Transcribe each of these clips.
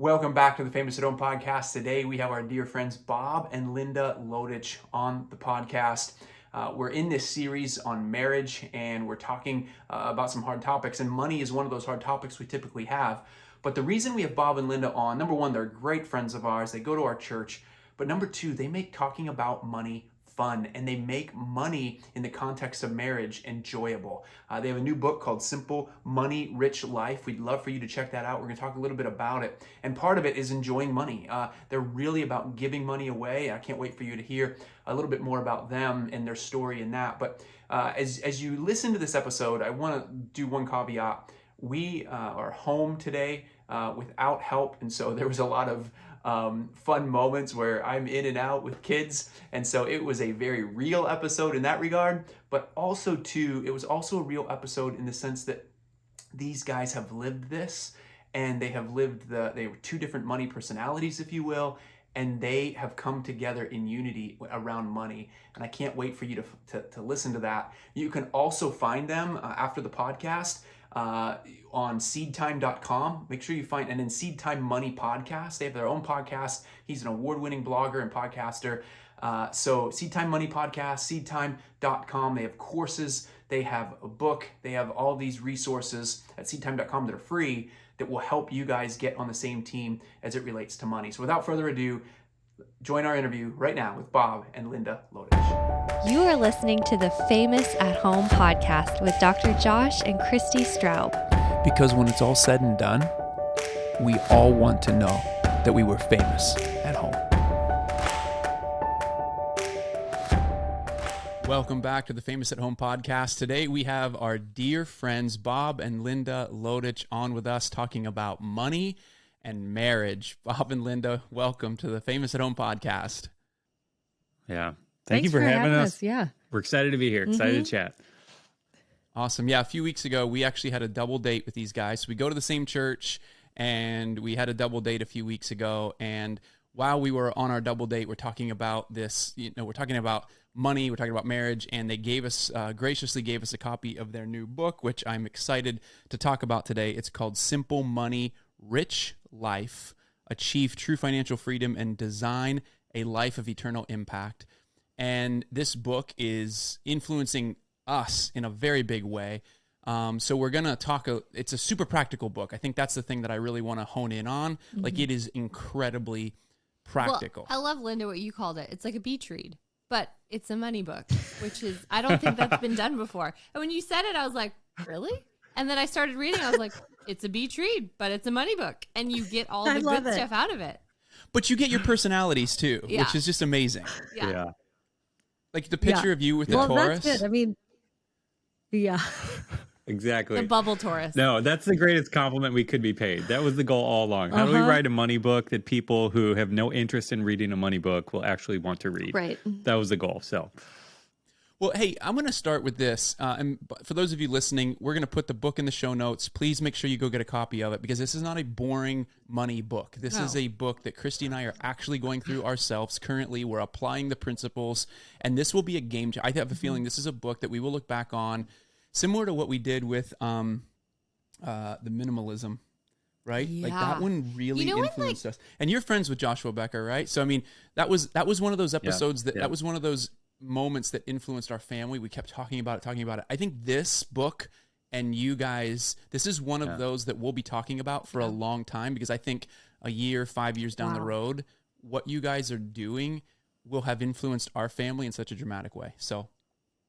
Welcome back to the Famous at Home podcast. Today we have our dear friends Bob and Linda Lotich on the podcast. We're in this series on marriage, and we're talking about some hard topics, and money is one of those hard topics we typically have. But the reason we have Bob and Linda on, number one, they're great friends of ours. They go to our church. But number two, they make talking about money fun, and they make money in the context of marriage enjoyable. They have a new book called Simple Money, Rich Life. We'd love for you to check that out. We're going to talk a little bit about it. And part of it is enjoying money. They're really about giving money away. I can't wait for you to hear a little bit more about them and their story in that. But as you listen to this episode, I want to do one caveat. We are home today without help, and so there was a lot of fun moments where I'm in and out with kids, and so it was a very real episode in that regard, but also too, it was also a real episode in the sense that these guys have lived this, and they have lived they were two different money personalities, if you will, and they have come together in unity around money, and I can't wait for you to listen to that. You can also find them after the podcast on SeedTime.com. Make sure you find, and in SeedTime Money Podcast, they have their own podcast. He's an award-winning blogger and podcaster. So SeedTime Money Podcast, SeedTime.com. They have courses, they have a book, they have all these resources at SeedTime.com that are free that will help you guys get on the same team as it relates to money. So without further ado, join our interview right now with Bob and Linda Lotich. You are listening to the Famous at Home podcast with Dr. Josh and Christi Straub. Because when it's all said and done, we all want to know that we were famous at home. Welcome back to the Famous at Home podcast. Today we have our dear friends Bob and Linda Lotich on with us talking about money and marriage. Bob and Linda, welcome to the Famous at Home podcast. Yeah. Thanks you for having us. Yeah. We're excited to be here. Excited to chat. Awesome. Yeah, a few weeks ago, we actually had a double date with these guys. So we go to the same church, and we had a double date a few weeks ago. And while we were on our double date, we're talking about this, we're talking about money, we're talking about marriage, and they graciously gave us a copy of their new book, which I'm excited to talk about today. It's called Simple Money, Rich Life, Achieve True Financial Freedom and Design a Life of Eternal Impact. And this book is influencing us in a very big way. So we're going to talk, it's a super practical book. I think that's the thing that I really want to hone in on. Mm-hmm. Like, it is incredibly practical. Well, I love, Linda, what you called it. It's like a beach read, but it's a money book, which is, I don't think that's been done before. And when you said it, I was like, really? And then I started reading, I was like, it's a beach read, but it's a money book. And you get all the good stuff out of it. But you get your personalities too, yeah. Which is just amazing. Yeah. Like the picture of you with the Taurus. That's good. I mean, yeah. Exactly. The bubble Taurus. No, that's the greatest compliment we could be paid. That was the goal all along. How do we write a money book that people who have no interest in reading a money book will actually want to read? Right. That was the goal. So, well, hey, I'm going to start with this. And for those of you listening, we're going to put the book in the show notes. Please make sure you go get a copy of it, because this is not a boring money book. This is a book that Christi and I are actually going through ourselves currently. We're applying the principles, and this will be a game changer. I have a feeling this is a book that we will look back on, similar to what we did with the minimalism, right? Yeah. Like that one really influenced us. And you're friends with Joshua Becker, right? So I mean, that was one of those episodes that was one of those moments that influenced our family. We kept talking about it. I think this book and you guys, this is one of those that we'll be talking about for a long time, because I think a year, 5 years down the road, what you guys are doing will have influenced our family in such a dramatic way. So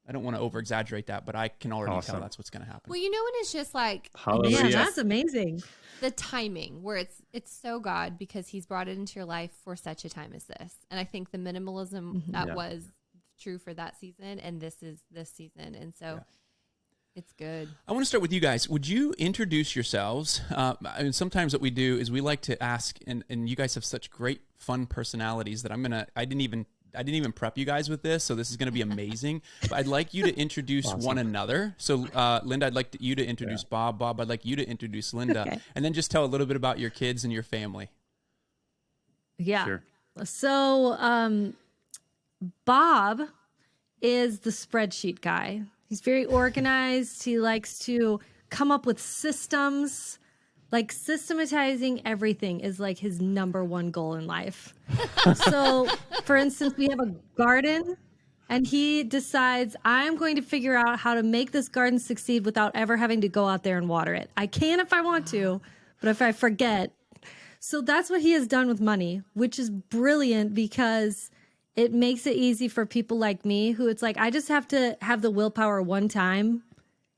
I don't want to over exaggerate that, but I can already tell that's what's going to happen. Well, you know, when it's just like, yeah, that's amazing. The timing where it's so God, because he's brought it into your life for such a time as this. And I think the minimalism that was true for that season, and this is this season. And so it's good. I want to start with you guys. Would you introduce yourselves? I mean, sometimes what we do is we like to ask, and you guys have such great, fun personalities that I didn't even prep you guys with this, so this is going to be amazing. But I'd like you to introduce one another. So, Linda, I'd like you to introduce Bob. Bob, I'd like you to introduce Linda. And then just tell a little bit about your kids and your family. Yeah. Sure. So, Bob is the spreadsheet guy. He's very organized. He likes to come up with systems. Like systematizing everything is like his number one goal in life. So, for instance, we have a garden and he decides, I'm going to figure out how to make this garden succeed without ever having to go out there and water it. I can if I want to, but if I forget. So that's what he has done with money, which is brilliant because it makes it easy for people like me who it's like, I just have to have the willpower one time.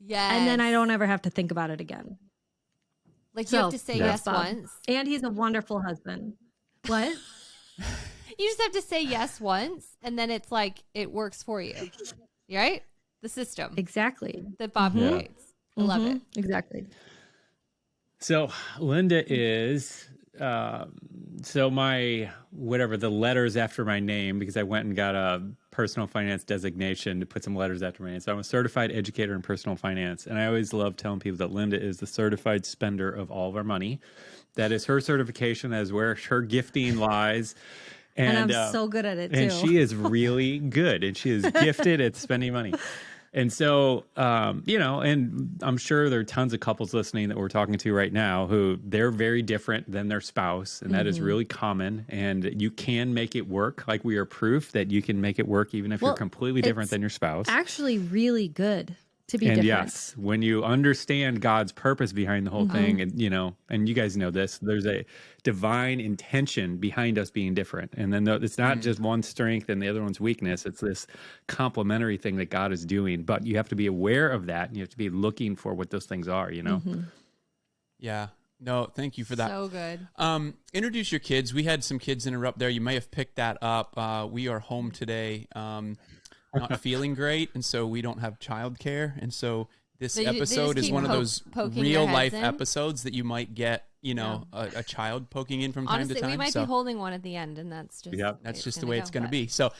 Yes. And then I don't ever have to think about it again. Like you have to say yes Bob. once. And he's a wonderful husband. What? You just have to say yes once, and then it's like it works for you, right? The system Exactly. that Bob creates. I love it. Exactly. So Linda is so my whatever the letters after my name, because I went and got a personal finance designation to put some letters after my name. So I'm a certified educator in personal finance. And I always love telling people that Linda is the certified spender of all of our money. That is her certification. That is where her gifting lies. And I'm so good at it too. And she is really good, and she is gifted at spending money. And so, and I'm sure there are tons of couples listening that we're talking to right now who they're very different than their spouse. And that is really common. And you can make it work. Like we are proof that you can make it work even if you're completely different than your spouse. Actually really good to be and different. yes, when you understand God's purpose behind the whole thing, and and you guys know this, there's a divine intention behind us being different. And then it's not just one strength and the other one's weakness. It's this complementary thing that God is doing. But you have to be aware of that, and you have to be looking for what those things are, Yeah. No, thank you for that. So good. Introduce your kids. We had some kids interrupt there. You may have picked that up. We are home today. Not feeling great, and so we don't have childcare, and so this episode is one of those real life episodes that you might get, a child poking in from time to time. We might be holding one at the end, and that's just the way it's going to be. So,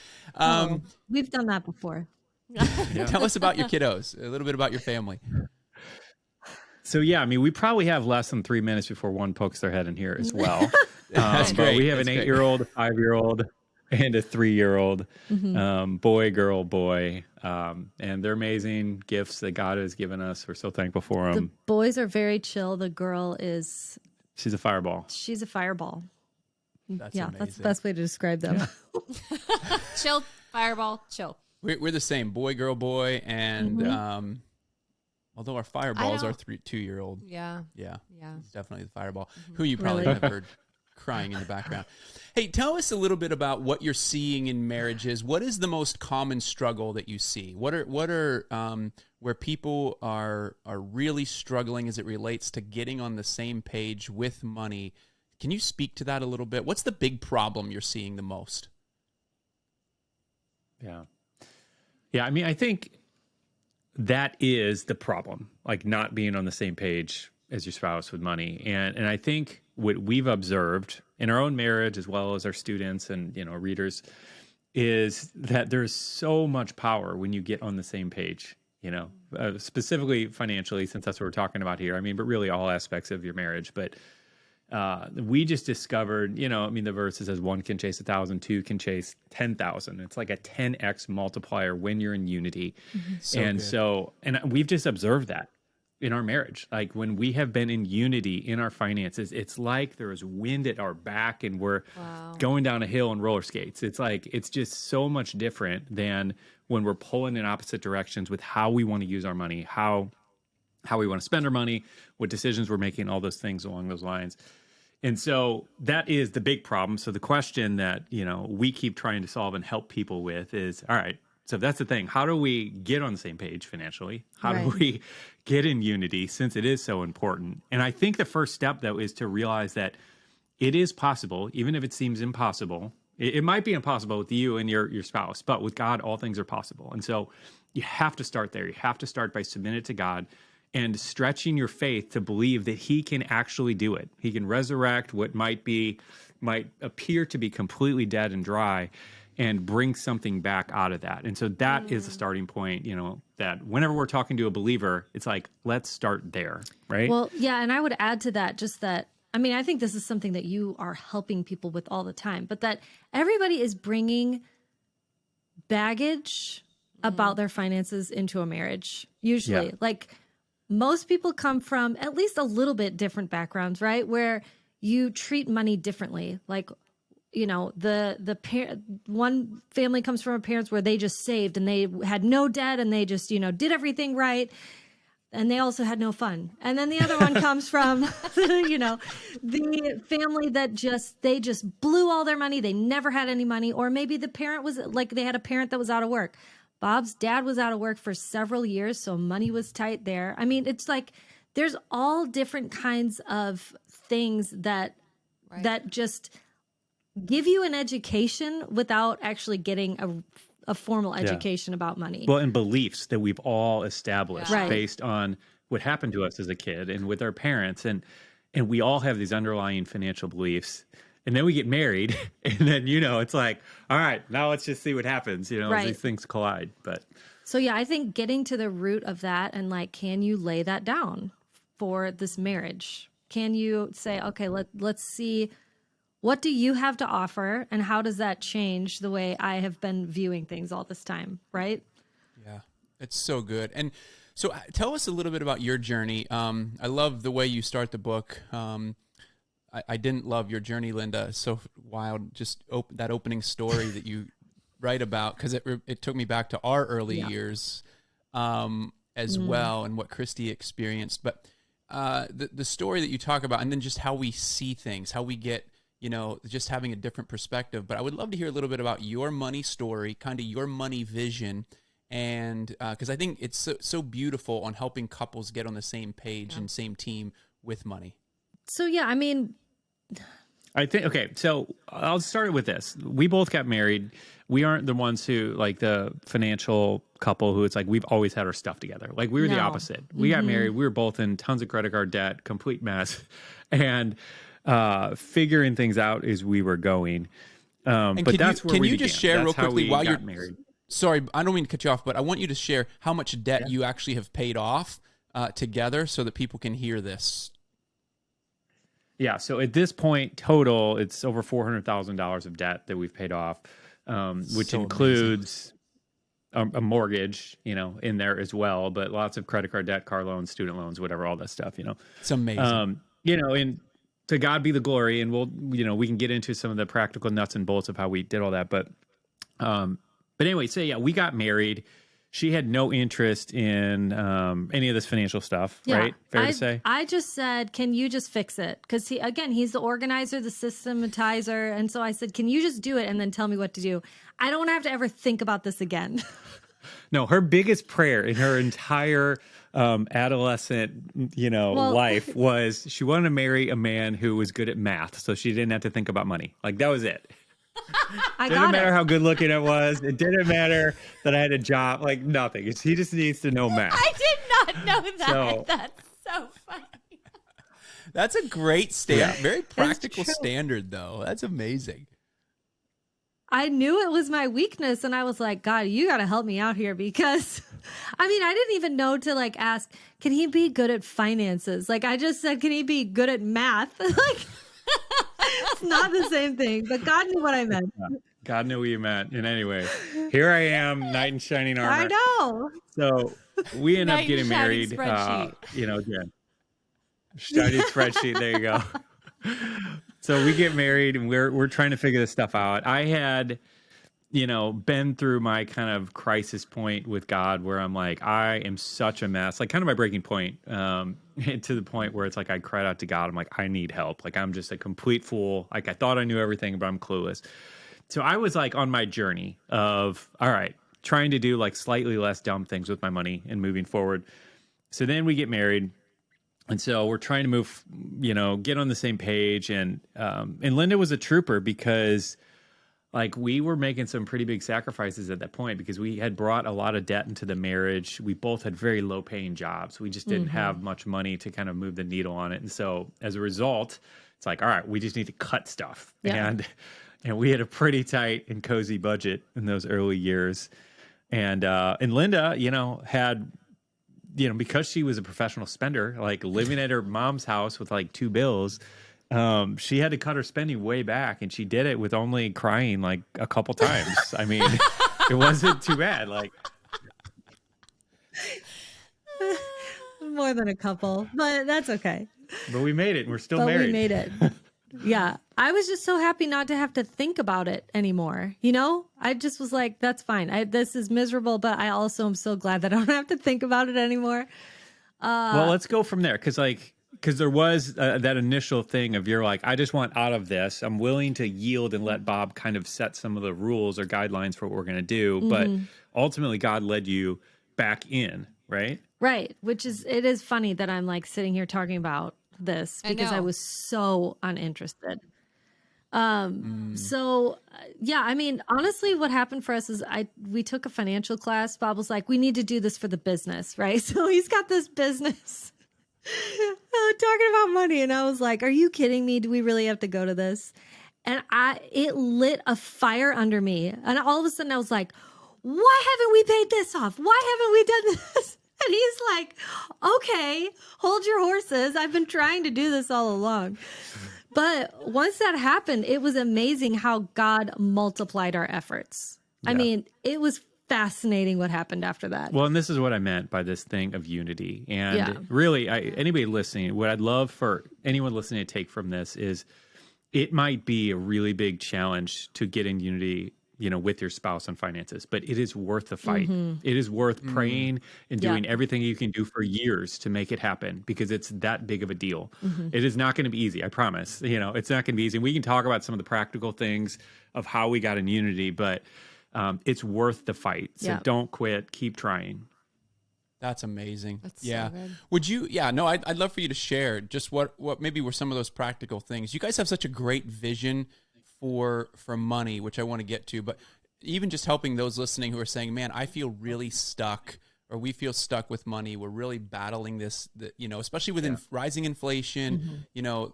we've done that before. Tell us about your kiddos, a little bit about your family. So we probably have less than 3 minutes before one pokes their head in here as well. That's but great. We have an 8-year-old, a 5-year-old, and a 3-year-old, boy, girl, boy. And they're amazing gifts that God has given us. We're so thankful for them. The boys are very chill. The girl she's a fireball. She's a fireball. That's amazing. That's the best way to describe them. Yeah. Chill, fireball, chill. We're the same, boy, girl, boy. And although our fireball's our 2-year-old. Yeah. He's definitely the fireball, who you probably have heard crying in the background. Hey, tell us a little bit about what you're seeing in marriages. What is the most common struggle that you see? What are where people are really struggling as it relates to getting on the same page with money? Can you speak to that a little bit? What's the big problem you're seeing the most? Yeah. I think that is the problem, like not being on the same page as your spouse with money. And I think what we've observed in our own marriage, as well as our students and, readers, is that there's so much power when you get on the same page, specifically financially, since that's what we're talking about here. But really all aspects of your marriage. But we just discovered, the verse says 1 can chase 1,000, 2 can chase 10,000. It's like a 10x multiplier when you're in unity. And we've just observed that in our marriage. Like when we have been in unity in our finances, it's like there is wind at our back and we're going down a hill on roller skates. It's like, it's just so much different than when we're pulling in opposite directions with how we want to use our money, how we want to spend our money, what decisions we're making, all those things along those lines. And so that is the big problem. So the question that, we keep trying to solve and help people with is, all right, so that's the thing. How do we get on the same page financially? How do we get in unity, since it is so important? And I think the first step, though, is to realize that it is possible, even if it seems impossible. It might be impossible with you and your spouse, but with God, all things are possible. And so you have to start there. You have to start by submitting it to God and stretching your faith to believe that he can actually do it. He can resurrect what might appear to be completely dead and dry and bring something back out of that. And so that is the starting point, that whenever we're talking to a believer, it's like, let's start there, right? Well, yeah, and I would add to that just that, I think this is something that you are helping people with all the time, but that everybody is bringing baggage about their finances into a marriage, usually. Yeah. Like, most people come from at least a little bit different backgrounds, right? Where you treat money differently. Like, one family comes from parents where they just saved and they had no debt and they just, did everything right. And they also had no fun. And then the other one comes from, the family that they just blew all their money. They never had any money. Or maybe the parent was like, they had a parent that was out of work. Bob's dad was out of work for several years, so money was tight there. I mean, it's like there's all different kinds of things that just give you an education without actually getting a formal education about money. Well, and beliefs that we've all established Right. based on what happened to us as a kid and with our parents. And we all have these underlying financial beliefs. And then we get married, and then, it's like, all right, now let's just see what happens, as Right. these things collide. But So yeah, I think getting to the root of that and like, can you lay that down for this marriage? Can you say, okay, let's see, what do you have to offer and how does that change the way I have been viewing things all this time, right? Yeah, it's so good. And so tell us a little bit about your journey. I love the way you start the book. I didn't love your journey, Linda. It's so wild, just that opening story that you write about, because it took me back to our early years as well, and what Christi experienced. But the story that you talk about, and then just how we see things, how we get, just having a different perspective. But I would love to hear a little bit about your money story, kind of your money vision, and because I think it's so beautiful on helping couples get on the same page and same team with money. So yeah, I mean, I think, okay, so I'll start with this. We both got married. We aren't the ones who, like, the financial couple who it's like, we've always had our stuff together. Like, we were the No. opposite. We got married. We were both in tons of credit card debt, complete mess, and figuring things out as we were going. And But that's where can we you just began. share That's real how quickly we while got you're married. Sorry, I don't mean to cut you off, but I want you to share how much debt you actually have paid off together so that people can hear this. Yeah, so at this point, total, it's over $400,000 of debt that we've paid off, which So includes a mortgage, in there as well, but lots of credit card debt, car loans, student loans, whatever, all that stuff, It's amazing. And to God be the glory, and we can get into some of the practical nuts and bolts of how we did all that, but anyway, so yeah, we got married. She had no interest in any of this financial stuff, right? Fair to say? I just said, can you just fix it? Because he's the organizer, the systematizer. And so I said, can you just do it and then tell me what to do? I don't want to have to ever think about this again. No, her biggest prayer in her entire adolescent, life was she wanted to marry a man who was good at math, so she didn't have to think about money. Like, that was it. I Didn't got matter it. how good looking it was. It didn't matter that I had a job. Like, nothing. He just needs to know math. I did not know that. So- That's so funny. That's a great very practical standard, though. That's amazing. I knew it was my weakness, and I was like, God, you got to help me out here because, I didn't even know to like ask, can he be good at finances? Like, I just said, can he be good at math? Like, it's not the same thing, but God knew what I meant. God knew what you meant. And anyway, here I am, knight in shining armor. I know. So we end up Knight in getting shining married. spreadsheet. Again, shining spreadsheet. There you go. So we get married, and we're trying to figure this stuff out. I had, been through my kind of crisis point with God, where I'm like, I am such a mess. Like, kind of my breaking point, to the point where it's like I cried out to God. I'm like, I need help. Like, I'm just a complete fool. Like, I thought I knew everything, but I'm clueless. So I was like on my journey of, all right, trying to do like slightly less dumb things with my money and moving forward. So then we get married. And so we're trying to move, get on the same page. And Linda was a trooper because like we were making some pretty big sacrifices at that point because we had brought a lot of debt into the marriage. We both had very low paying jobs. We just didn't have much money to kind of move the needle on it. And so as a result, it's like, all right, we just need to cut stuff. Yeah. And we had a pretty tight and cozy budget in those early years. And Linda, had, because she was a professional spender, like living at her mom's house with like 2 bills, she had to cut her spending way back, and she did it with only crying like a couple times. I mean, it wasn't too bad. Like, more than a couple, but that's okay. But we made it. We're still But married. we made it. Yeah. I was just so happy not to have to think about it anymore. You know, I just was like, that's fine. This is miserable, but I also am so glad that I don't have to think about it anymore. Well, let's go from there. Because there was that initial thing of you're like, I just want out of this. I'm willing to yield and let Bob kind of set some of the rules or guidelines for what we're going to do. But ultimately, God led you back in, right? Right. It is funny that I'm like sitting here talking about this because I was so uninterested. So yeah, I mean, honestly, what happened for us is we took a financial class. Bob was like, we need to do this for the business, right? So he's got this business talking about money. And I was like, are you kidding me? Do we really have to go to this? And it lit a fire under me. And all of a sudden I was like, why haven't we paid this off? Why haven't we done this? And he's like, okay, hold your horses. I've been trying to do this all along. But once that happened, it was amazing how God multiplied our efforts. Yeah. I mean, it was fascinating what happened after that. Well, and this is what I meant by this thing of unity. And really, anybody listening, what I'd love for anyone listening to take from this is it might be a really big challenge to get in unity, with your spouse on finances, but it is worth the fight. It is worth praying and doing everything you can do for years to make it happen because it's that big of a deal. It is not going to be easy. I promise, it's not going to be easy. And we can talk about some of the practical things of how we got in unity, but it's worth the fight. So don't quit, keep trying. That's amazing. That's so good. Would you, I'd love for you to share just what maybe were some of those practical things. You guys have such a great vision for money, which I want to get to, but even just helping those listening who are saying, man, I feel really stuck, or we feel stuck with money. We're really battling this, especially with rising inflation,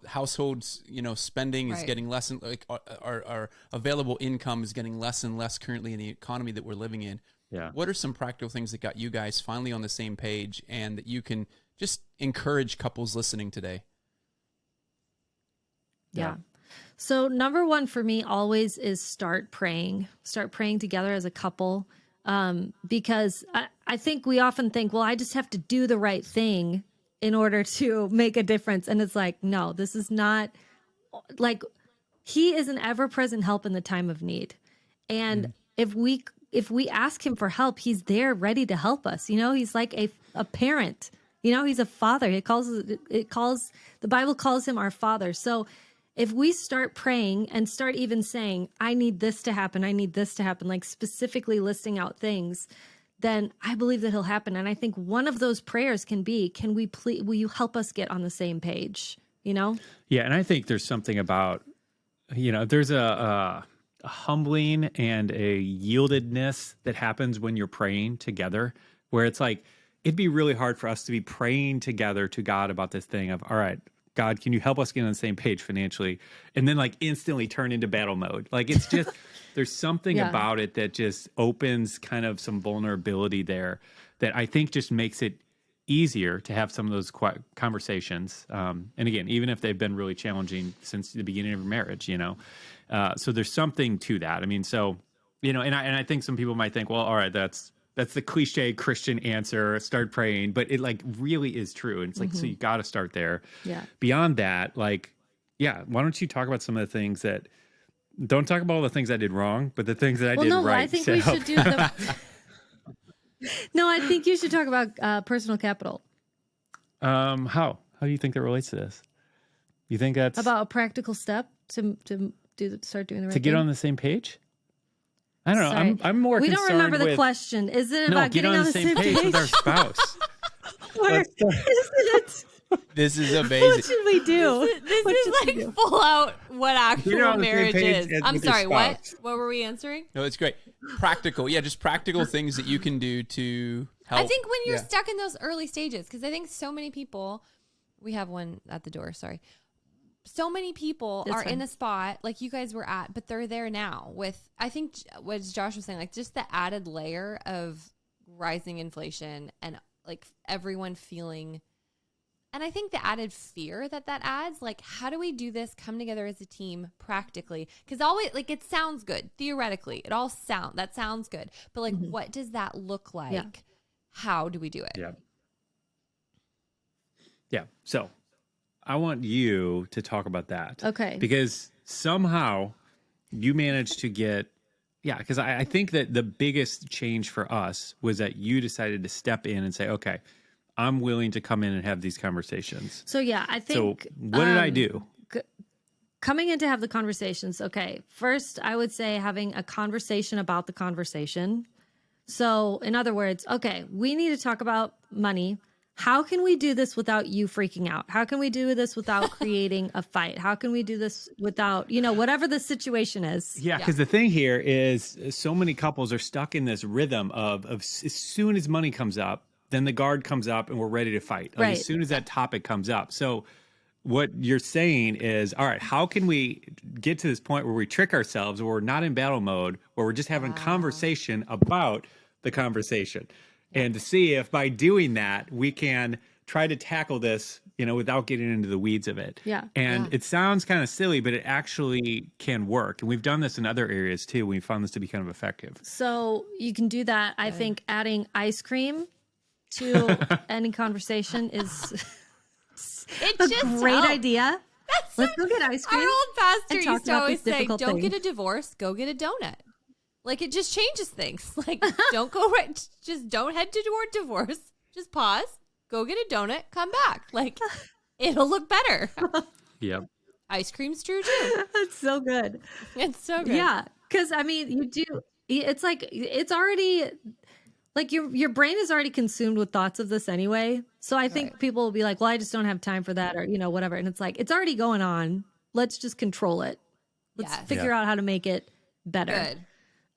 households, spending is getting less, and like our available income is getting less and less currently in the economy that we're living in. Yeah. What are some practical things that got you guys finally on the same page and that you can just encourage couples listening today? Yeah. So number one for me always is start praying together as a couple. Because I think we often think, well, I just have to do the right thing in order to make a difference. And it's like, no, this is not like, he is an ever-present help in the time of need. And if we ask him for help, he's there ready to help us. He's like a parent, he's a father. The Bible calls him our father. So if we start praying and start even saying, I need this to happen, like specifically listing out things, then I believe that he'll happen. And I think one of those prayers can be, will you help us get on the same page? Yeah. And I think there's something about, there's a humbling and a yieldedness that happens when you're praying together, where it's like, it'd be really hard for us to be praying together to God about this thing of, all right, God, can you help us get on the same page financially? And then like instantly turn into battle mode. Like it's just, there's something about it that just opens kind of some vulnerability there that I think just makes it easier to have some of those conversations. And again, even if they've been really challenging since the beginning of your marriage, so there's something to that. I mean, so, and I think some people might think, well, all right, that's the cliche Christian answer, start praying, but it like really is true. And it's like, so you got to start there. Yeah. Beyond that, like, why don't you talk about some of the things that, don't talk about all the things I did wrong, but the things that I did right. I think we should do No, I think you should talk about personal capital. How do you think that relates to this? You think that's about a practical step to start doing the right to get thing? On the same page? I don't know. I'm more we concerned don't remember the with, question. Is it about getting on the same page with our spouse? Where is it? This is amazing. What should we do? This is like full out what actual marriage is. I'm sorry, what? What were we answering? No, it's great. Practical. Yeah, just practical things that you can do to help. I think when you're stuck in those early stages, because I think so many people, we have one at the door, sorry. So many people are in a spot like you guys were at, but they're there now with, I think what Josh was saying, like just the added layer of rising inflation and like everyone feeling, and I think the added fear that adds, like, how do we do this, come together as a team practically? Because always, like, it sounds good. Theoretically, that sounds good. But like, what does that look like? Yeah. How do we do it? Yeah. Yeah. So I want you to talk about that. Okay. Because somehow you managed to get, because I think that the biggest change for us was that you decided to step in and say, okay, I'm willing to come in and have these conversations. So yeah, I think. So what did I do? Coming in to have the conversations. Okay. First, I would say having a conversation about the conversation. So in other words, okay, we need to talk about money. How can we do this without you freaking out? How can we do this without creating a fight? How can we do this without, whatever the situation is? Yeah, because the thing here is so many couples are stuck in this rhythm of as soon as money comes up, then the guard comes up and we're ready to fight. Like, Right. as soon as that topic comes up. So what you're saying is, all right, how can we get to this point where we trick ourselves, where we're not in battle mode, where we're just having conversation about the conversation, and to see if by doing that we can try to tackle this, without getting into the weeds of it. Yeah. And it sounds kind of silly, but it actually can work. And we've done this in other areas too. We found this to be kind of effective. So you can do that. I think adding ice cream to any conversation is It a just great helps. idea. Let's go get ice cream. Our old pastor and talk used to about always this say, difficult "Don't thing." get a divorce, go get a donut." Like, it just changes things. Like, don't go right. Just don't head toward divorce. Just pause, go get a donut, come back. Like, it'll look better. Yep. Ice cream's true too. That's so good. It's so good. Yeah, because you do. It's like it's already like your brain is already consumed with thoughts of this anyway. So I think people will be like, "Well, I just don't have time for that," or whatever. And it's like it's already going on. Let's just control it. Let's Yes. figure out how to make it better.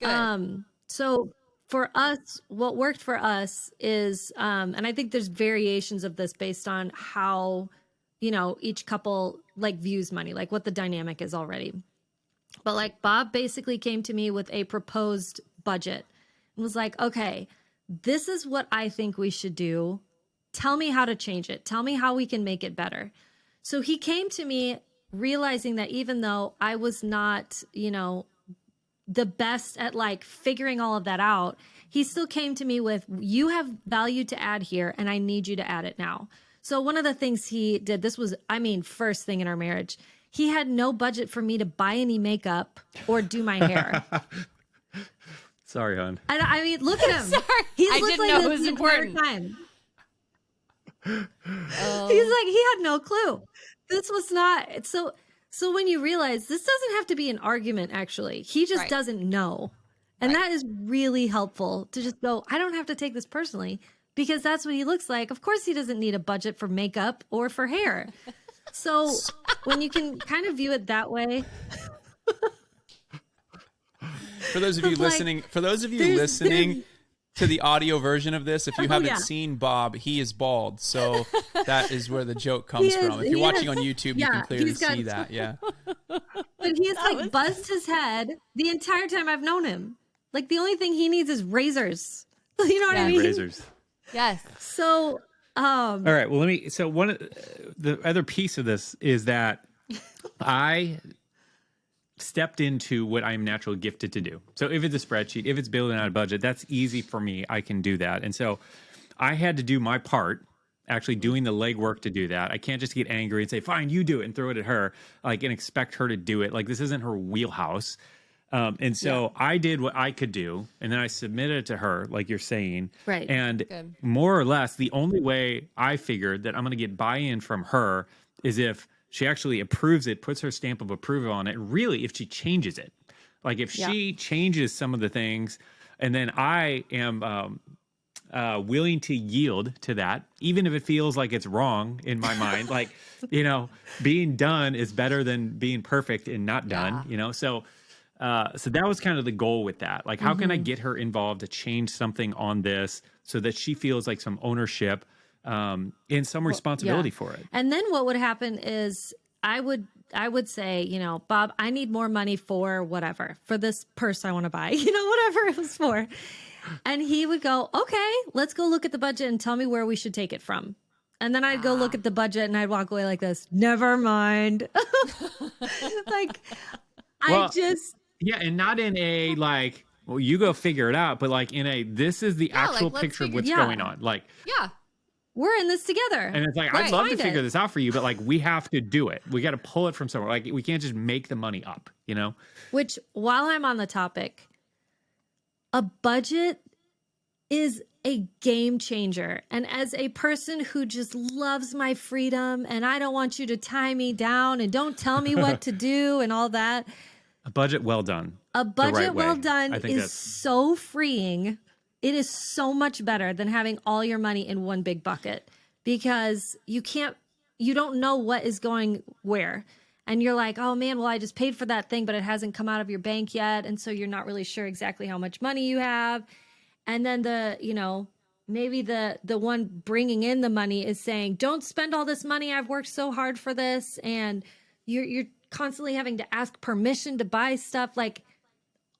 Good. So for us, what worked for us is, and I think there's variations of this based on how, each couple views money, like what the dynamic is already. But Bob basically came to me with a proposed budget and was like, okay, this is what I think we should do. Tell me how to change it. Tell me how we can make it better. So he came to me realizing that even though I was not, the best at figuring all of that out, he still came to me with, you have value to add here and I need you to add it now. So one of the things he did, this was, first thing in our marriage, he had no budget for me to buy any makeup or do my hair. Sorry, hon. And look at him. Sorry. He's I looked didn't like know this it was the entire important. time. He's like, he had no clue. This was not so when you realize this doesn't have to be an argument, actually. He just Right. doesn't know. And that is really helpful to just go, I don't have to take this personally because that's what he looks like. Of course, he doesn't need a budget for makeup or for hair. So when you can kind of view it that way. For those of you listening, to the audio version of this, if you haven't seen Bob, he is bald. So that is where the joke comes from. If you're watching on YouTube, you can clearly see that. Yeah. But he's buzzed his head the entire time I've known him. The only thing he needs is razors. You know what I mean? Razors. Yes. So, All right. Well, so one of the other piece of this is that I stepped into what I'm naturally gifted to do. So if it's a spreadsheet, if it's building out a budget, that's easy for me. I can do that. And so I had to do my part, actually doing the legwork to do that. I can't just get angry and say, fine, you do it, and throw it at her, and expect her to do it. This isn't her wheelhouse. And so I did what I could do, and then I submitted it to her, like you're saying. Right. And Good. more or less, the only way I figured that I'm going to get buy-in from her is if she actually approves it, puts her stamp of approval on it. Really, if she changes it, if she changes some of the things, and then I am willing to yield to that, even if it feels like it's wrong in my mind. Being done is better than being perfect and not done. So that was kind of the goal with that. How can I get her involved to change something on this so that she feels some ownership and some responsibility for it? And then what would happen is I would say, Bob, I need more money for whatever, for this purse I want to buy, whatever it was for. And he would go, okay, let's go look at the budget and tell me where we should take it from. And then I'd go look at the budget and I'd walk away like this. Never mind. Yeah, and not in a well, you go figure it out, but in a, this is the actual let's picture of figure- what's going on. Yeah. we're in this together. And it's like, Right. I'd love to Find figure it. this out for you, but like, we have to do it. We got to pull it from somewhere. Like, we can't just make the money up, you know? Which, while I'm on the topic, a budget is a game changer. And as a person who just loves my freedom and I don't want you to tie me down and don't tell me what to do and all that, A budget well done. a budget right way. well done I think is that's- so freeing. It is so much better than having all your money in one big bucket, because you don't know what is going where. And you're like, oh man, well, I just paid for that thing, but it hasn't come out of your bank yet. And so you're not really sure exactly how much money you have. And then maybe the one bringing in the money is saying, don't spend all this money. I've worked so hard for this. And you're constantly having to ask permission to buy stuff. Like,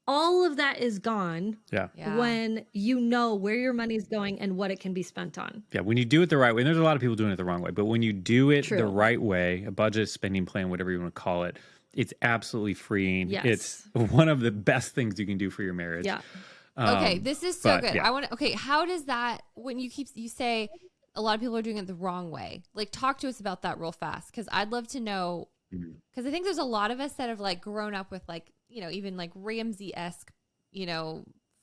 all of that is gone Yeah. when you know where your money is going and what it can be spent on. Yeah. When you do it the right way, and there's a lot of people doing it the wrong way, but when you do it the True. right way, a budget, spending plan, whatever you want to call it, it's absolutely freeing. Yes. It's one of the best things you can do for your marriage. Yeah. Okay, this is so but, good. yeah. Okay, how does that, when you say a lot of people are doing it the wrong way, like, talk to us about that real fast, because I'd love to know, because I think there's a lot of us that have like grown up with, like, even like Ramsey-esque,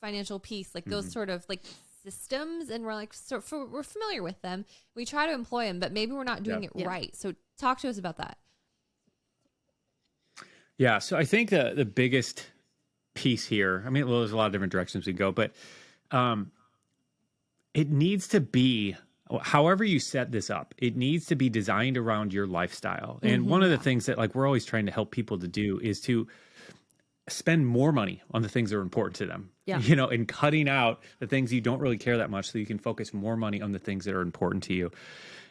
financial peace, like those sort of like systems, and we're like, we're familiar with them. We try to employ them, but maybe we're not doing it right. So talk to us about that. Yeah. So I think the biggest piece here, I mean, well, there's a lot of different directions we go, but it needs to be, however you set this up, it needs to be designed around your lifestyle. And one of the things that, like, we're always trying to help people to do is to spend more money on the things that are important to them. Yeah. And cutting out the things you don't really care that much, so you can focus more money on the things that are important to you.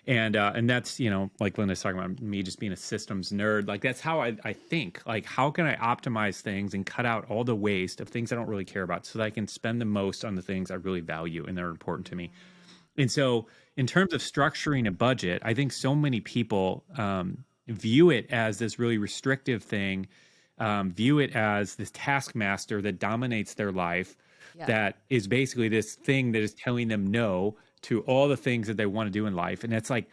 And that's, like Linda's talking about me just being a systems nerd, like, that's how I think, like, how can I optimize things and cut out all the waste of things I don't really care about, so that I can spend the most on the things I really value and that are important to me. And so in terms of structuring a budget, I think so many people view it as this really restrictive thing, view it as this taskmaster that dominates their life, that is basically this thing that is telling them no to all the things that they want to do in life. And it's like,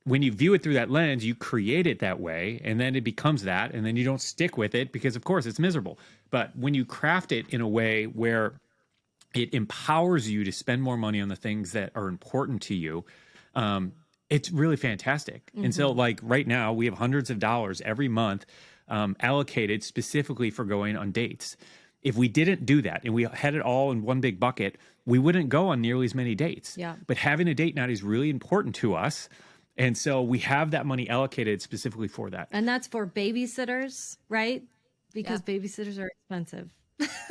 when you view it through that lens, you create it that way, and then it becomes that, and then you don't stick with it because, of course, it's miserable. But when you craft it in a way where it empowers you to spend more money on the things that are important to you, it's really fantastic. And so, like, right now, we have hundreds of dollars every month allocated specifically for going on dates. If we didn't do that and we had it all in one big bucket, we wouldn't go on nearly as many dates. Yeah. But having a date night is really important to us. And so we have that money allocated specifically for that. And that's for babysitters, right? Because babysitters are expensive.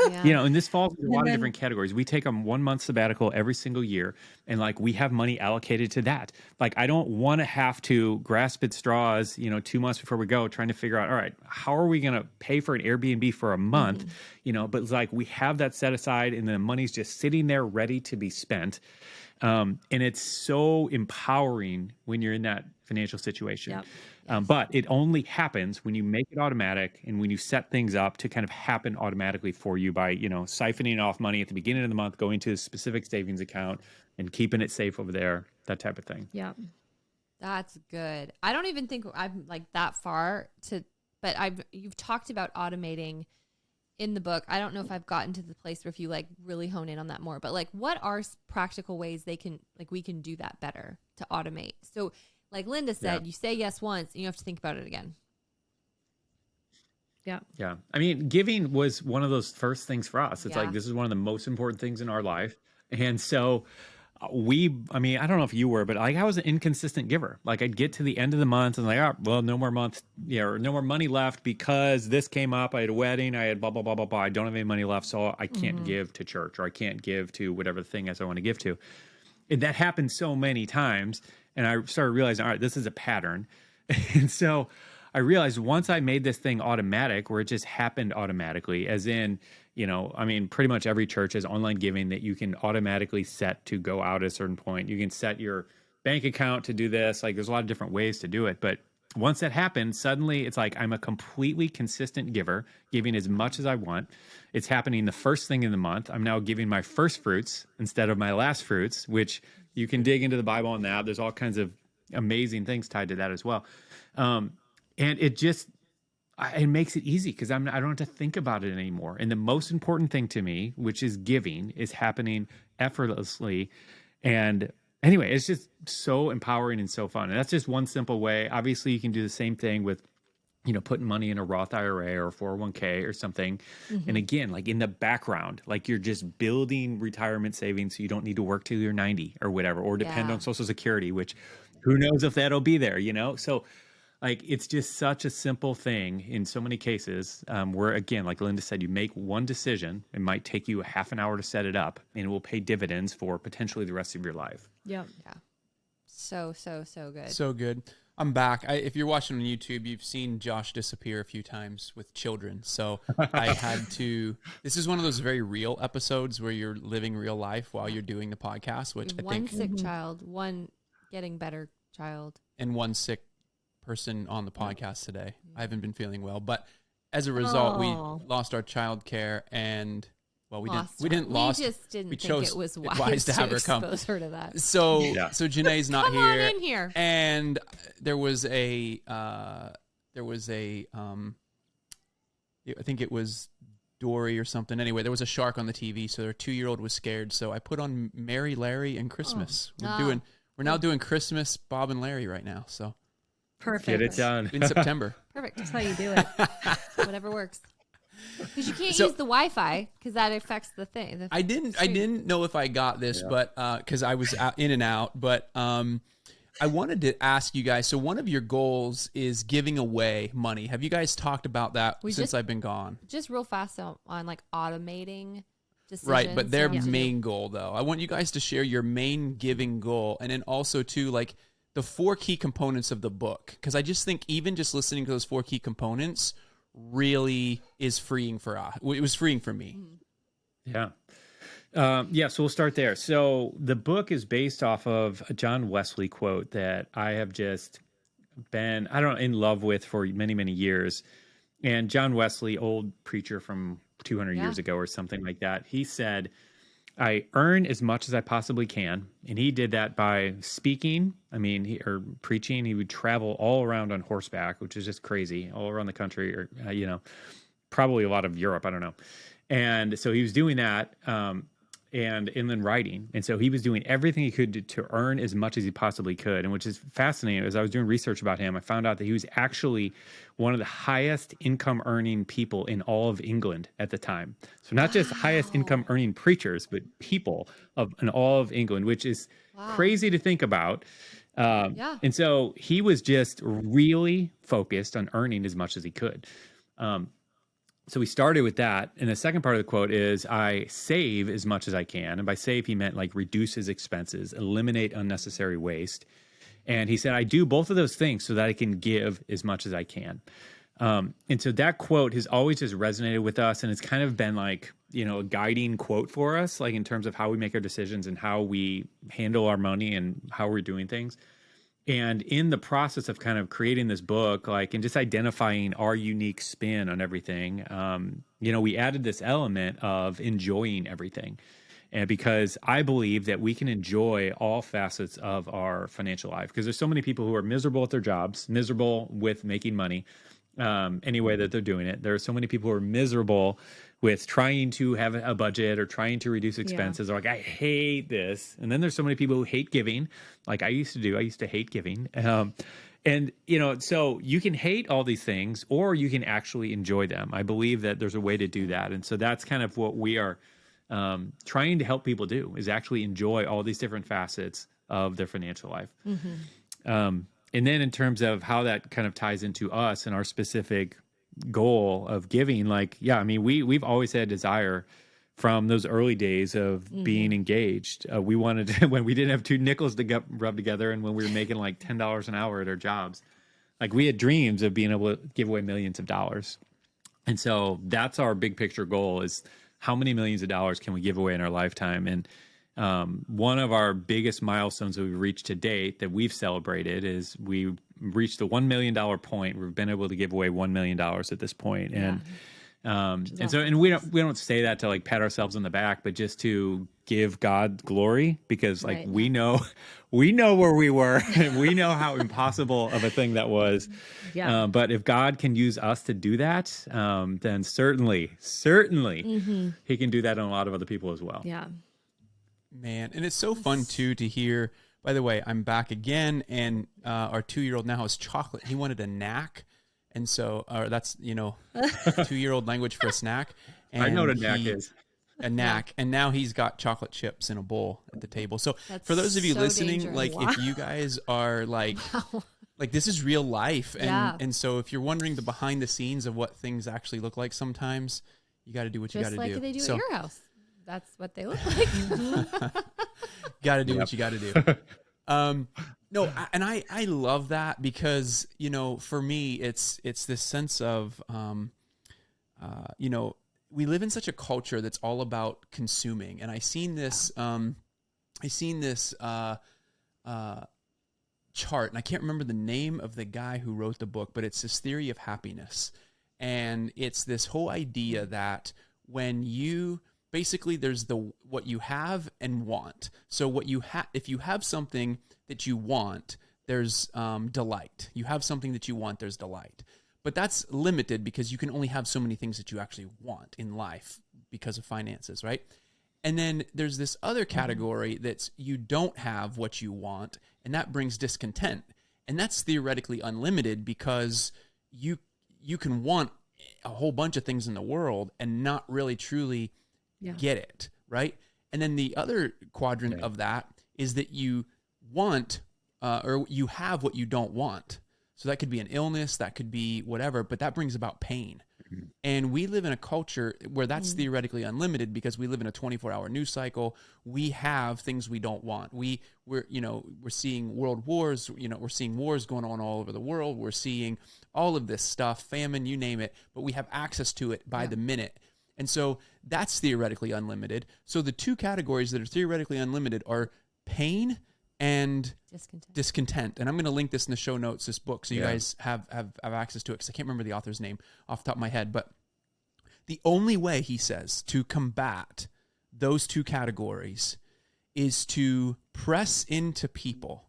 Yeah. And this falls into a lot of then- different categories. We take a 1 month sabbatical every single year, and like, we have money allocated to that. Like, I don't want to have to grasp at straws, 2 months before we go, trying to figure out, all right, how are we going to pay for an Airbnb for a month? But it's like, we have that set aside, and the money's just sitting there ready to be spent. And it's so empowering when you're in that financial situation. Yep. But it only happens when you make it automatic, and when you set things up to kind of happen automatically for you by, siphoning off money at the beginning of the month, going to a specific savings account and keeping it safe over there, that type of thing. Yeah. That's good. I don't even think I'm like that far but you've talked about automating in the book. I don't know if I've gotten to the place where if you like really hone in on that more, but like, what are practical ways we can do that better to automate? So like Linda said, you say yes once and you have to think about it again. Yeah. Yeah. I mean, giving was one of those first things for us. It's Yeah. like, this is one of the most important things in our life. And so I don't know if you were, but like, I was an inconsistent giver. Like, I'd get to the end of the month and like, no more month, or no more money left because this came up. I had a wedding. I had blah, blah, blah, blah, blah. I don't have any money left. So I can't give to church, or I can't give to whatever the thing is I want to give to. And that happened so many times. And I started realizing, all right, this is a pattern. And so I realized, once I made this thing automatic, where it just happened automatically, as in, pretty much every church has online giving that you can automatically set to go out at a certain point. You can set your bank account to do this. Like, there's a lot of different ways to do it. But once that happens, suddenly it's like I'm a completely consistent giver, giving as much as I want. It's happening the first thing in the month. I'm now giving my first fruits instead of my last fruits, which you can dig into the Bible on that. There's all kinds of amazing things tied to that as well. And it makes it easy because I don't have to think about it anymore. And the most important thing to me, which is giving, is happening effortlessly. And anyway, it's just so empowering and so fun. And that's just one simple way. Obviously, you can do the same thing with, putting money in a Roth IRA or 401k or something. And again, like in the background, like you're just building retirement savings so you don't need to work till you're 90 or whatever, or depend on Social Security, which who knows if that'll be there, So like, it's just such a simple thing in so many cases where, again, like Linda said, you make one decision. It might take you a half an hour to set it up, and it will pay dividends for potentially the rest of your life. Yeah. So good. So good. I'm back. If you're watching on YouTube, you've seen Josh disappear a few times with children. So I had to. This is one of those very real episodes where you're living real life while you're doing the podcast, which I one think. sick child, one getting better child, and one sick person on the podcast today. I haven't been feeling well, but as a result, we lost our child care, and we didn't lose. We just didn't think chose it was wise to have her come. Expose her to that. So Janae's not Come here. on in here. And there was I think it was Dory or something. Anyway, there was a shark on the TV, so their 2-year-old was scared. So I put on Mary, Larry, and Christmas. We're now doing Christmas Bob and Larry right now. So Perfect. Get it done. in September. Perfect. That's how you do it. Whatever works. Because you can't use the Wi-Fi because that affects the thing. I didn't know if I got this, but because I was in and out. But I wanted to ask you guys. So one of your goals is giving away money. Have you guys talked about that since I've been gone? Just real fast on like automating decisions. Right, but their main goal, though, I want you guys to share your main giving goal, and then also too, like the 4 key components of the book, because I just think even just listening to those 4 key components really is freeing for us. It was freeing for me. Yeah. So we'll start there. So the book is based off of a John Wesley quote that I have just been, in love with for many, many years. And John Wesley, old preacher from 200 years ago or something like that, he said, I earn as much as I possibly can. And he did that by speaking, or preaching. He would travel all around on horseback, which is just crazy, all around the country, or, probably a lot of Europe. I don't know. And so he was doing that and then writing. And so he was doing everything he could to earn as much as he possibly could. And which is fascinating. As I was doing research about him, I found out that he was actually one of the highest income earning people in all of England at the time. So not just highest income earning preachers, but people in all of England, which is crazy to think about. And so he was just really focused on earning as much as he could. So we started with that. And the second part of the quote is, I save as much as I can. And by save, he meant like reduce his expenses, eliminate unnecessary waste. And he said, I do both of those things so that I can give as much as I can. And so that quote has always just resonated with us. And it's kind of been like, a guiding quote for us, like in terms of how we make our decisions and how we handle our money and how we're doing things. And in the process of kind of creating this book, and just identifying our unique spin on everything, we added this element of enjoying everything. And because I believe that we can enjoy all facets of our financial life, because there's so many people who are miserable at their jobs, miserable with making money any way that they're doing it. There are so many people who are miserable with trying to have a budget or trying to reduce expenses. Or like, I hate this. And then there's so many people who hate giving, like I used to do. I used to hate giving. So you can hate all these things, or you can actually enjoy them. I believe that there's a way to do that. And so that's kind of what we are trying to help people do, is actually enjoy all these different facets of their financial life. And then in terms of how that kind of ties into us and our specific goal of giving, we've always had a desire from those early days of being engaged. We wanted to, when we didn't have 2 nickels to rub together, and when we were making like $10 an hour at our jobs, we had dreams of being able to give away millions of dollars. And so that's our big picture goal, is how many millions of dollars can we give away in our lifetime? And one of our biggest milestones that we've reached to date that we've celebrated is we reached the $1 million point. We've been able to give away $1 million at this point. And we don't say that to like pat ourselves on the back, but just to give God glory, because like we know where we were and we know how impossible of a thing that was. Yeah. But if God can use us to do that, then certainly he can do that on a lot of other people as well. Yeah. Man, and it's so fun too to hear. By the way, I'm back again, and our 2-year-old now has chocolate. He wanted a knack, and so that's 2-year-old language for a snack. And I know what a knack is. A knack, and now he's got chocolate chips in a bowl at the table. So for those of you listening, dangerous. like if you guys are like this is real life, and so if you're wondering the behind the scenes of what things actually look like, sometimes you got to do what you got to do. Just like they do at your house. That's what they look like. Got to do what you got to do. No, and I love that because, for me, it's this sense of, we live in such a culture that's all about consuming. And I seen this chart, and I can't remember the name of the guy who wrote the book, but it's this theory of happiness. And it's this whole idea that when you basically there's what you have and want. So what you have, if you have something that you want, there's delight. You have something that you want, there's delight. But that's limited because you can only have so many things that you actually want in life because of finances, right? And then there's this other category that's you don't have what you want, and that brings discontent. And that's theoretically unlimited because you can want a whole bunch of things in the world and not really truly get it, right? And then the other quadrant of that is that you want or you have what you don't want. So that could be an illness, that could be whatever, but that brings about pain. Mm-hmm. And we live in a culture where that's theoretically unlimited because we live in a 24-hour news cycle. We have things we don't want. We're seeing world wars, we're seeing wars going on all over the world. We're seeing all of this stuff, famine, you name it, but we have access to it by the minute. And so that's theoretically unlimited. So the two categories that are theoretically unlimited are pain and discontent. And I'm going to link this in the show notes, this book, so you guys have access to it, because I can't remember the author's name off the top of my head. But the only way, he says, to combat those two categories is to press into people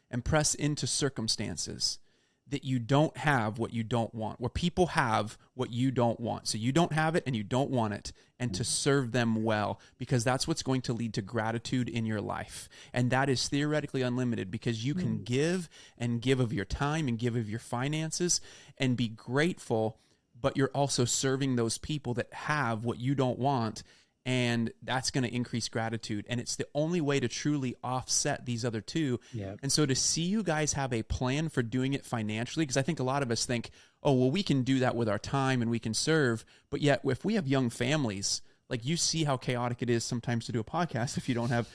and press into circumstances that you don't have what you don't want, where people have what you don't want. So you don't have it and you don't want it, and to serve them well, because that's what's going to lead to gratitude in your life. And that is theoretically unlimited because you can give and give of your time and give of your finances and be grateful, but you're also serving those people that have what you don't want. And that's going to increase gratitude. And it's the only way to truly offset these other two. Yep. And so to see you guys have a plan for doing it financially, because I think a lot of us think, oh, well, we can do that with our time and we can serve. But yet if we have young families, like you see how chaotic it is sometimes to do a podcast if you don't have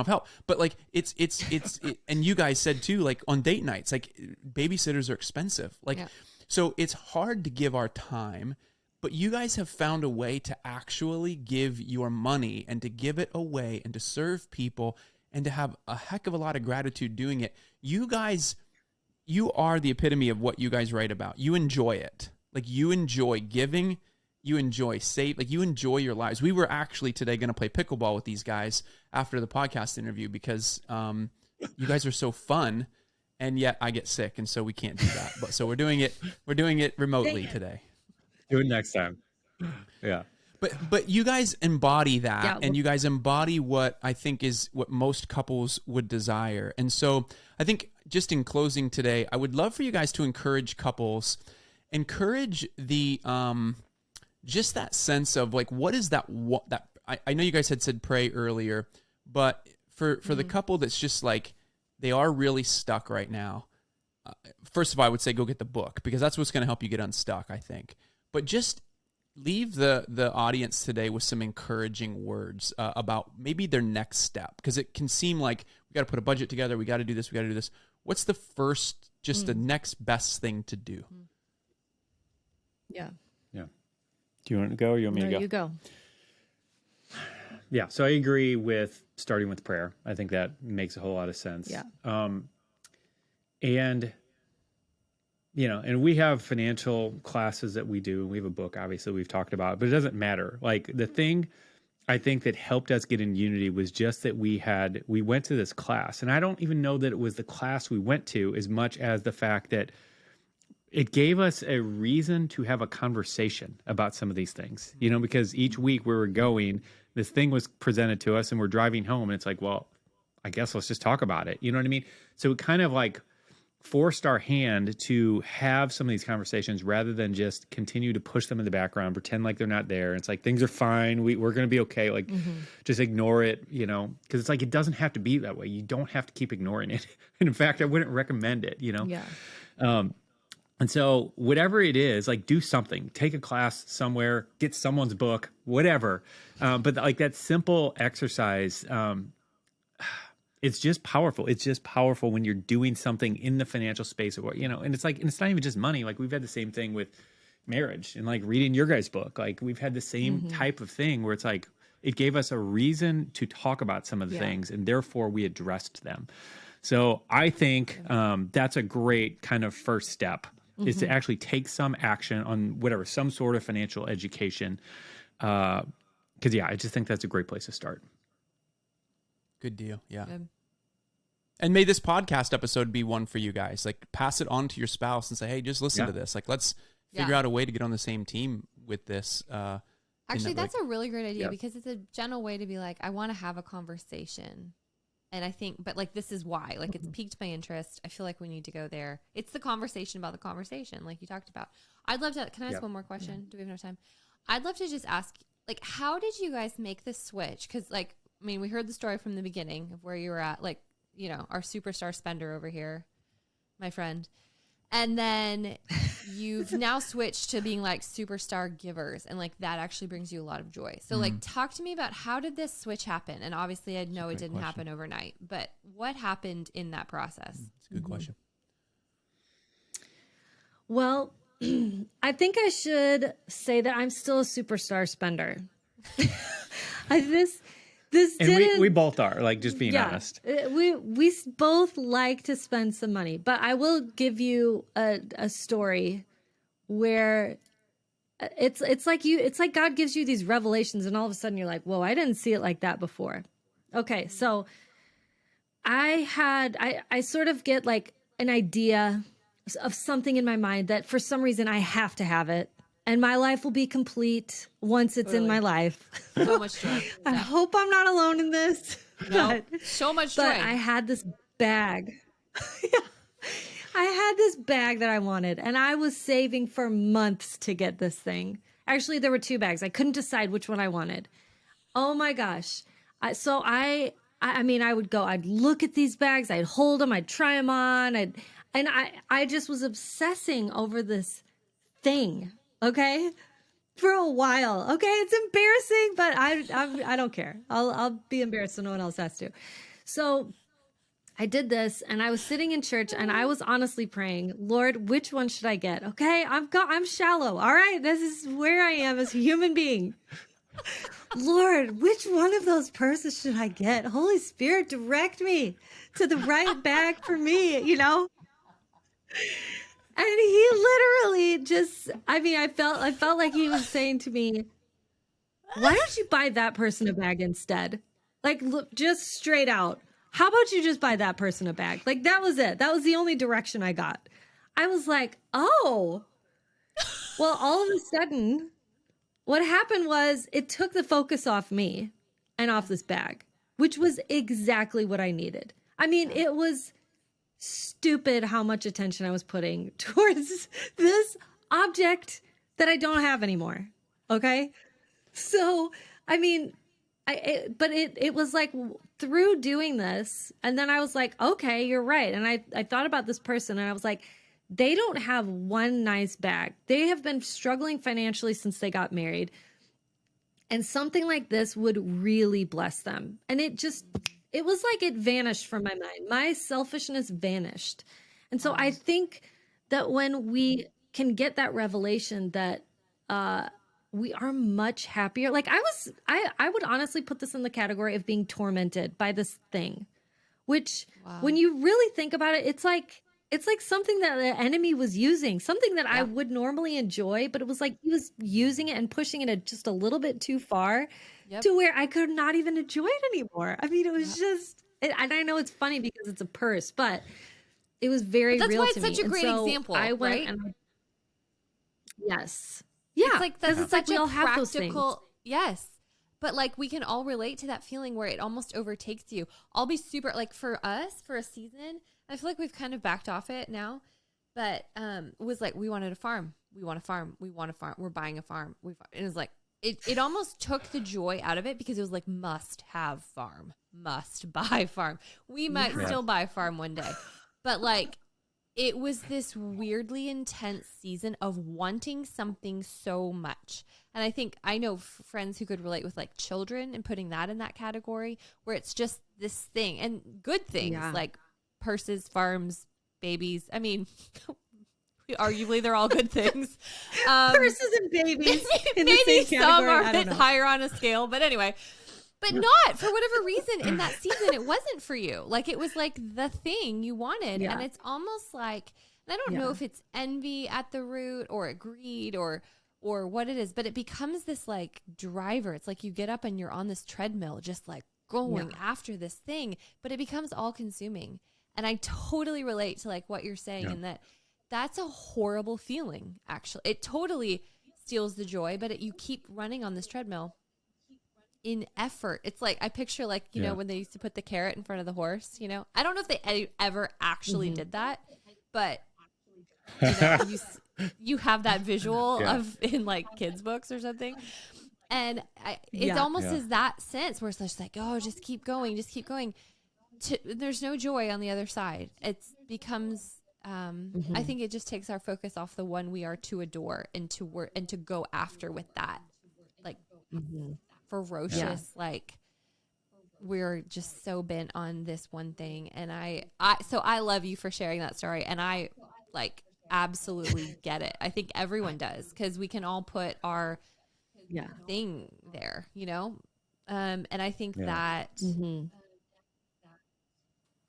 help. But like it's and you guys said too, like on date nights, like babysitters are expensive. Like, so it's hard to give our time. But you guys have found a way to actually give your money and to give it away and to serve people and to have a heck of a lot of gratitude doing it. You guys, you are the epitome of what you guys write about. You enjoy it. Like you enjoy giving, you enjoy like you enjoy your lives. We were actually today going to play pickleball with these guys after the podcast interview because you guys are so fun, and yet I get sick, and so we can't do that. But so we're doing it remotely today. Do it next time. Yeah. But you guys embody that, and you guys embody what I think is what most couples would desire. And so I think just in closing today, I would love for you guys to encourage couples, encourage the just that sense of like, what is that? I know you guys had said pray earlier, but for the couple that's just like, they are really stuck right now. First of all, I would say go get the book, because that's what's going to help you get unstuck, I think. But just leave the audience today with some encouraging words about maybe their next step, because it can seem like we got to put a budget together, we got to do this, we got to do this. What's the first, just the next best thing to do? Yeah. Do you want to go or you want me to go? You go. Yeah, so I agree with starting with prayer. I think that makes a whole lot of sense. Yeah. And and we have financial classes that we do. We have a book, obviously, we've talked about, but it doesn't matter. Like the thing I think that helped us get in unity was just that we went to this class, and I don't even know that it was the class we went to as much as the fact that it gave us a reason to have a conversation about some of these things, because each week we were going, this thing was presented to us and we're driving home and it's like, well, I guess let's just talk about it. You know what I mean? So it kind of like forced our hand to have some of these conversations rather than just continue to push them in the background, pretend like they're not there. It's like, things are fine. We're going to be okay. Like just ignore it, because it's like, it doesn't have to be that way. You don't have to keep ignoring it. And in fact, I wouldn't recommend it, Yeah. And so whatever it is, like do something, take a class somewhere, get someone's book, whatever. But like that simple exercise, it's just powerful. It's just powerful when you're doing something in the financial space or and it's like, and it's not even just money. Like we've had the same thing with marriage and like reading your guys' book. Like we've had the same type of thing where it's like, it gave us a reason to talk about some of the things and therefore we addressed them. So I think that's a great kind of first step. Is to actually take some action on whatever, some sort of financial education. Because, I just think that's a great place to start. Good deal. Yeah. Good. And may this podcast episode be one for you guys. Like pass it on to your spouse and say, hey, just listen to this. Like let's figure out a way to get on the same team with this. Actually, that's a really great idea because it's a gentle way to be like, I want to have a conversation. And I think, but like, this is why, like, it's piqued my interest. I feel like we need to go there. It's the conversation about the conversation, like you talked about. I'd love to, can I ask one more question? Do we have enough time? I'd love to just ask, like, how did you guys make the switch? Because, like, I mean, we heard the story from the beginning of where you were at, like, our superstar spender over here, my friend. And then you've now switched to being like superstar givers. And like that actually brings you a lot of joy. So like talk to me about how did this switch happen? And obviously I know it didn't happen overnight, but what happened in that process? That's a good question. Well, I think I should say that I'm still a superstar spender. This and didn't. we both are, like, just being honest. We both like to spend some money, but I will give you a story where it's like God gives you these revelations, and all of a sudden you're like, whoa, I didn't see it like that before. Okay, so I sort of get like an idea of something in my mind that for some reason I have to have it. And my life will be complete once it's in my life. So much joy. I hope I'm not alone in this. No, so much joy. But I had this bag. I had this bag that I wanted, and I was saving for months to get this thing. Actually, there were two bags. I couldn't decide which one I wanted. Oh my gosh. I mean, I would go, I'd look at these bags, I'd hold them, I'd try them on. I just was obsessing over this thing. Okay, for a while. Okay, it's embarrassing, but I don't care. I'll be embarrassed so no one else has to. So I did this, and I was sitting in church, and I was honestly praying, Lord, which one should I get? Okay, I'm shallow. All right, this is where I am as a human being. Lord, which one of those purses should I get? Holy Spirit, direct me to the right bag for me. And he literally just, I felt like he was saying to me, why don't you buy that person a bag instead? Like, look, just straight out. How about you just buy that person a bag? Like, that was it. That was the only direction I got. I was like, oh, well, all of a sudden, what happened was it took the focus off me and off this bag, which was exactly what I needed. I mean, it was stupid how much attention I was putting towards this object that I don't have anymore. Okay. So, I mean, it was like through doing this. And then I was like, okay, you're right. And I thought about this person and I was like, they don't have one nice bag. They have been struggling financially since they got married. And something like this would really bless them. And it was like it vanished from my mind. My selfishness vanished. And so I think that when we can get that revelation that we are much happier. Like I would honestly put this in the category of being tormented by this thing, which when you really think about it, it's like it's like something that the enemy was using, something that I Yeah. would normally enjoy, but it was like he was using it and pushing it just a little bit too far Yep. to where I could not even enjoy it anymore. I mean, it was just, and I know it's funny because it's a purse, but it was very But that's real why to it's me. such a And great so example, I went right? and yes. Yeah. It's like that's It's like such we a all have those things. practical, yes. But like we can all relate to that feeling where it almost overtakes you. I'll be super like for us for a season. I feel like we've kind of backed off it now, but it was like we wanted a farm. We want a farm. We want a farm. We're buying a farm. It was like it almost took the joy out of it because it was like must have farm, must buy farm. We might still buy farm one day, but like it was this weirdly intense season of wanting something so much. And I think I know friends who could relate with like children and putting that in that category where it's just this thing and good things like purses, farms, babies. I mean, arguably they're all good things. Purses and babies in the Maybe same some category. are I a don't bit know. higher on a scale, but anyway. But not for whatever reason in that season, it wasn't for you. Like it was like the thing you wanted. Yeah. And it's almost like, and I don't know if it's envy at the root or greed or what it is, but it becomes this like driver. It's like you get up and you're on this treadmill, just like going after this thing, but it becomes all consuming. And I totally relate to like what you're saying in that that's a horrible feeling. Actually, it totally steals the joy, but you keep running on this treadmill in effort. It's like I picture like, you know, when they used to put the carrot in front of the horse, you know, I don't know if they ever actually did that, but you know, you have that visual of in like kids books or something. And it's almost as that sense where it's just like, oh, just keep going. There's no joy on the other side. It becomes, I think it just takes our focus off the one we are to adore and to go after with that, like ferocious, like we're just so bent on this one thing. And so I love you for sharing that story. And I like absolutely get it. I think everyone does because we can all put our thing there, you know? And I think that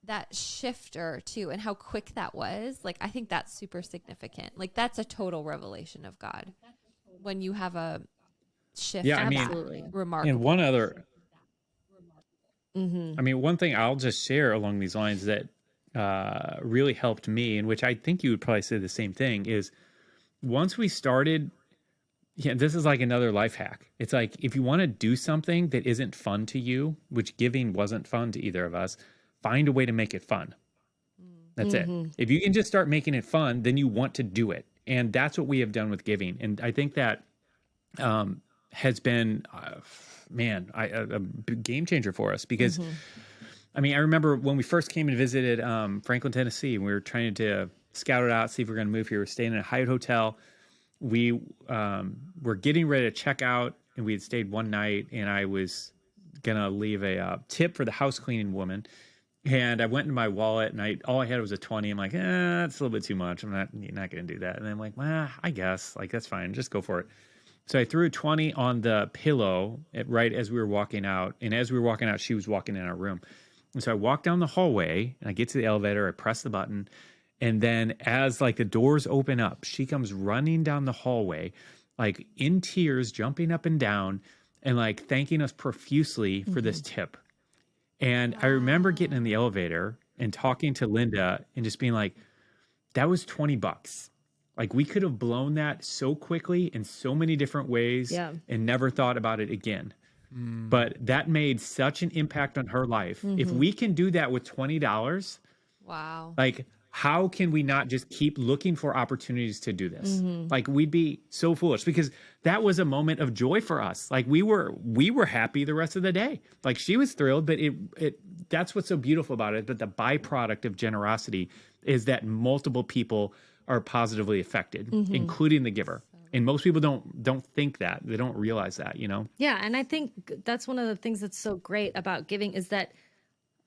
that shifter too, and how quick that was, like, I think that's super significant. Like that's a total revelation of God when you have a shift. Yeah, I mean, Absolutely. Remarkable. And one other, I mean, one thing I'll just share along these lines that really helped me, and which I think you would probably say the same thing, is once we started, this is like another life hack. It's like if you want to do something that isn't fun to you, which giving wasn't fun to either of us, find a way to make it fun. That's it. If you can just start making it fun, then you want to do it. And that's what we have done with giving. And I think that has been, a game changer for us because, I mean, I remember when we first came and visited Franklin, Tennessee, and we were trying to scout it out, see if we were going to move here. We were staying in a Hyatt hotel. We were getting ready to check out, and we had stayed one night, and I was going to leave a tip for the house cleaning woman. And I went into my wallet, and all I had was a 20. I'm like, that's a little bit too much. I'm not going to do that. And I'm like, well, I guess, like, that's fine. Just go for it. So I threw a 20 on the pillow right as we were walking out. And as we were walking out, she was walking in our room. And so I walk down the hallway, and I get to the elevator. I press the button. And then as, like, the doors open up, she comes running down the hallway, like, in tears, jumping up and down, and, like, thanking us profusely for this tip. And I remember getting in the elevator and talking to Linda and just being like, that was $20. Like we could have blown that so quickly in so many different ways and never thought about it again. But that made such an impact on her life. If we can do that with $20, wow. like how can we not just keep looking for opportunities to do this? Like we'd be so foolish because that was a moment of joy for us. Like we were happy the rest of the day. Like she was thrilled, but that's what's so beautiful about it. But the byproduct of generosity is that multiple people are positively affected, including the giver. And most people don't think that. They don't realize that, you know? Yeah. And I think that's one of the things that's so great about giving is that,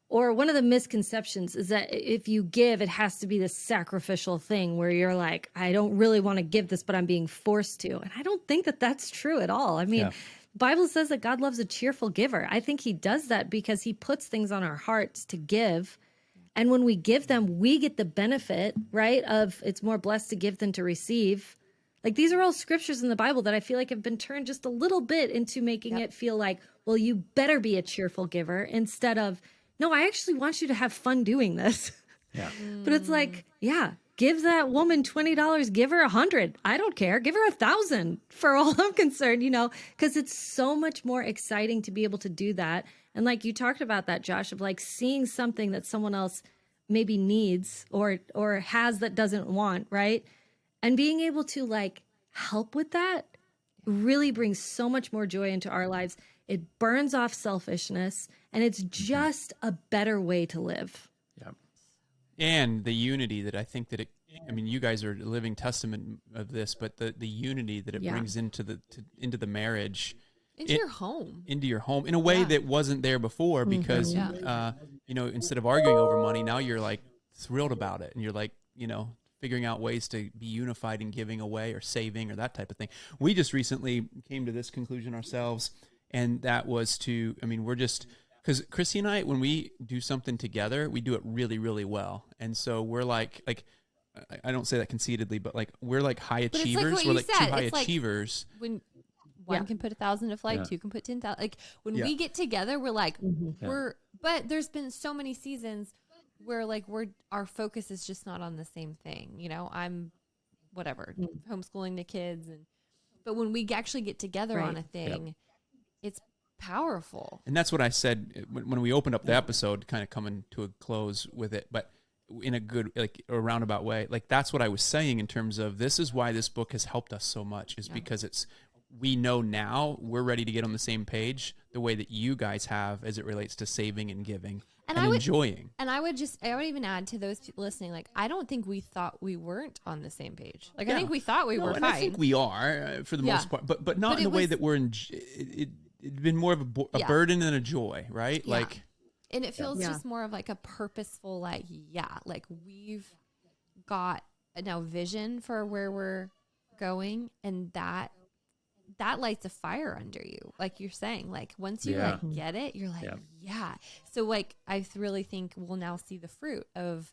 or one of the misconceptions is that if you give, it has to be this sacrificial thing where you're like, I don't really want to give this, but I'm being forced to. And I don't think that that's true at all. I mean, Bible says that God loves a cheerful giver. I think he does that because he puts things on our hearts to give. And when we give them, we get the benefit, right? Of it's more blessed to give than to receive. Like these are all scriptures in the Bible that I feel like have been turned just a little bit into making it feel like, well, you better be a cheerful giver instead of, no, I actually want you to have fun doing this. Yeah. But it's like, yeah, give that woman $20, give her $100. I don't care. Give her $1,000 for all I'm concerned, because it's so much more exciting to be able to do that. And like you talked about that, Josh, of like seeing something that someone else maybe needs or has that doesn't want, right? And being able to like help with that really brings so much more joy into our lives. It burns off selfishness, and it's just a better way to live. Yeah. And the unity that I think that you guys are a living testament of this, but the unity that it brings into the marriage, your home, into your home in a way that wasn't there before, because instead of arguing over money, now you're like thrilled about it, and you're like figuring out ways to be unified in giving away or saving or that type of thing. We just recently came to this conclusion ourselves, and that was we're just. Because Christi and I, when we do something together, we do it really, really well. And so we're like I don't say that conceitedly, but like we're like high achievers. We're like two high achievers. When one can put 1,000 to flight, two can put 10,000. Like when we get together, we're like but there's been so many seasons where like our focus is just not on the same thing. I'm homeschooling the kids, but when we actually get together on a thing, it's powerful. And that's what I said when we opened up the episode, kind of coming to a close with it, but in a good, like a roundabout way. Like that's what I was saying in terms of this is why this book has helped us so much, is because we know now we're ready to get on the same page the way that you guys have as it relates to saving and giving and enjoying. And I would even add to those listening, like, I don't think we thought we weren't on the same page. Like, I think we thought we were fine. I think we are for the most part, but not in the way that we're in it'd been more of a burden than a joy, right? Yeah. Like, and it feels just more of like a purposeful, like we've got now vision for where we're going, and that lights a fire under you. Like you're saying, like once you like get it, you're like, So like, I really think we'll now see the fruit of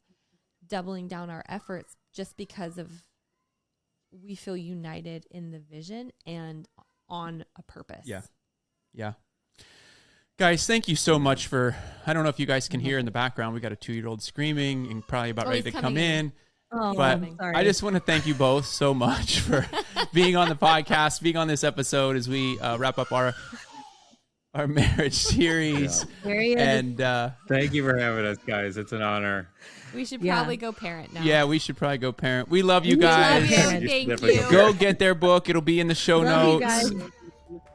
doubling down our efforts just because of we feel united in the vision and on a purpose. Yeah. Guys, thank you so much for, I don't know if you guys can hear in the background, we got a 2-year-old screaming and probably about ready to come in. But I just want to thank you both so much for being on the podcast, being on this episode as we wrap up our marriage series. And thank you for having us, guys. It's an honor. We should probably go parent now. Yeah, we should probably go parent. We love you guys. Thank you. Go get their book. It'll be in the show notes.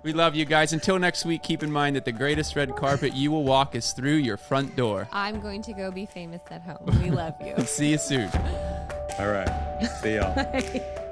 We love you guys. Until next week, keep in mind that the greatest red carpet you will walk is through your front door. I'm going to go be famous at home. We love you. See you soon. All right. See y'all. Bye.